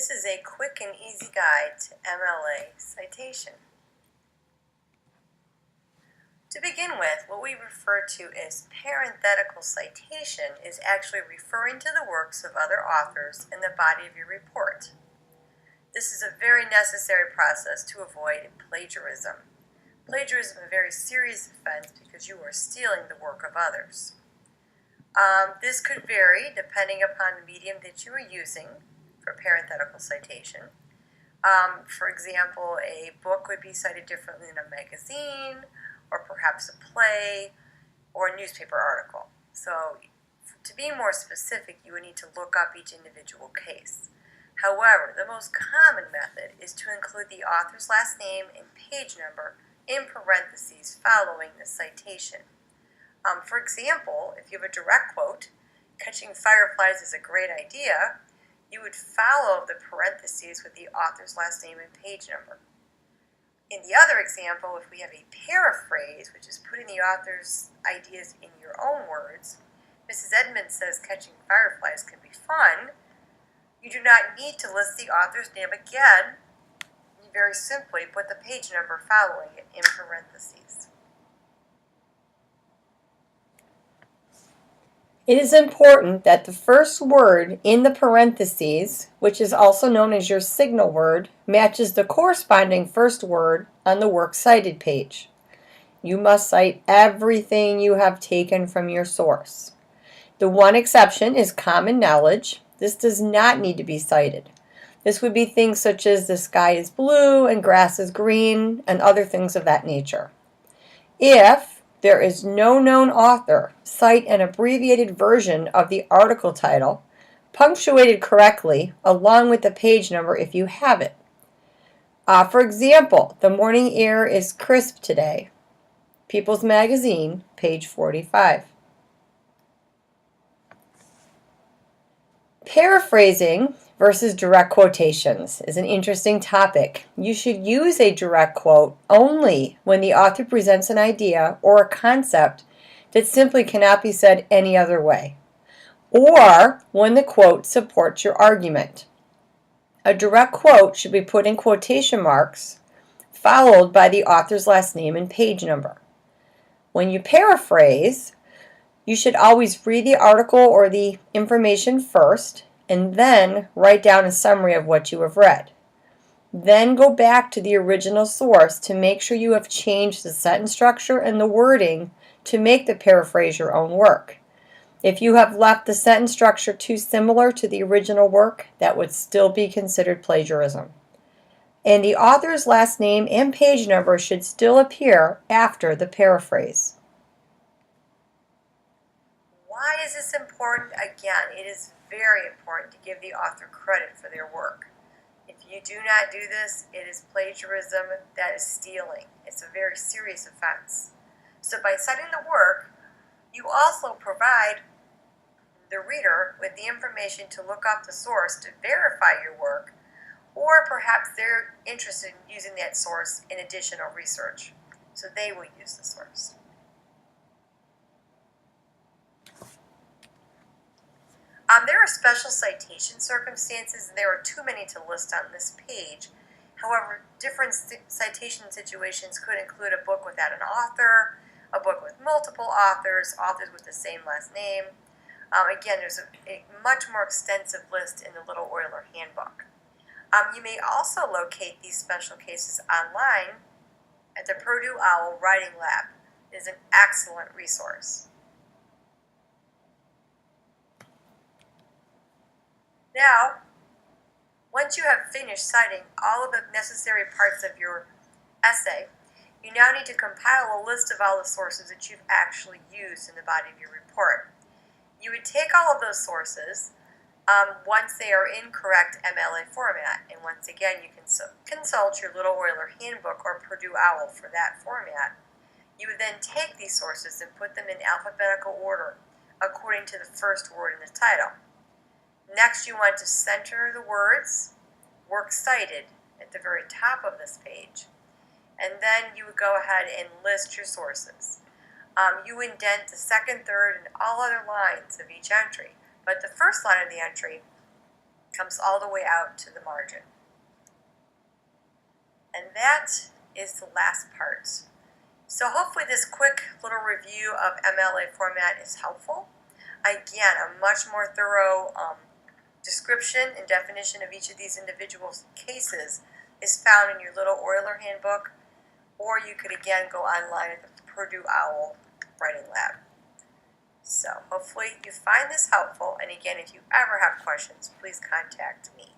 This is a quick and easy guide to MLA citation. To begin with, what we refer to as parenthetical citation is actually referring to the works of other authors in the body of your report. This is a very necessary process to avoid plagiarism. Plagiarism is a very serious offense because you are stealing the work of others. This could vary depending upon the medium that you are using for parenthetical citation. For example, a book would be cited differently than a magazine, or perhaps a play, or a newspaper article. So, to be more specific, you would need to look up each individual case. However, the most common method is to include the author's last name and page number in parentheses following the citation. For example, if you have a direct quote, "Catching fireflies is a great idea," you would follow the parentheses with the author's last name and page number. In the other example, if we have a paraphrase, which is putting the author's ideas in your own words, Mrs. Edmonds says catching fireflies can be fun, you do not need to list the author's name again. You very simply put the page number following it in parentheses. It is important that the first word in the parentheses, which is also known as your signal word, matches the corresponding first word on the works cited page. You must cite everything you have taken from your source. The one exception is common knowledge. This does not need to be cited. This would be things such as the sky is blue and grass is green and other things of that nature. If there is no known author, cite an abbreviated version of the article title, punctuated correctly, along with the page number if you have it. For example, the morning air is crisp today. People's Magazine, page 45. Paraphrasing versus direct quotations is an interesting topic. You should use a direct quote only when the author presents an idea or a concept that simply cannot be said any other way, or when the quote supports your argument. A direct quote should be put in quotation marks, followed by the author's last name and page number. When you paraphrase, you should always read the article or the information first, and then write down a summary of what you have read. Then go back to the original source to make sure you have changed the sentence structure and the wording to make the paraphrase your own work. If you have left the sentence structure too similar to the original work, that would still be considered plagiarism. And the author's last name and page number should still appear after the paraphrase. Why is this important? Again, it is very important to give the author credit for their work. If you do not do this, it is plagiarism, that is stealing. It's a very serious offense. So by citing the work, you also provide the reader with the information to look up the source to verify your work, or perhaps they're interested in using that source in additional research, so they will use the source. There are special citation circumstances, and there are too many to list on this page. However, different citation situations could include a book without an author, a book with multiple authors, authors with the same last name. Again, there's a much more extensive list in the Little Oiler Handbook. You may also locate these special cases online at the Purdue OWL Writing Lab. It is an excellent resource. Now, once you have finished citing all of the necessary parts of your essay, you now need to compile a list of all the sources that you've actually used in the body of your report. You would take all of those sources once they are in correct MLA format, and once again you can consult your Little Oiler Handbook or Purdue OWL for that format. You would then take these sources and put them in alphabetical order according to the first word in the title. Next, you want to center the words, works cited, at the very top of this page. And then you would go ahead and list your sources. You indent the second, third, and all other lines of each entry. But the first line of the entry Comes all the way out to the margin. And that is the last part. So hopefully this quick little review of MLA format is helpful. Again, a much more thorough description and definition of each of these individual cases is found in your little Euler handbook, or you could again go online at the Purdue OWL Writing Lab. So hopefully you find this helpful, and again, if you ever have questions, please contact me.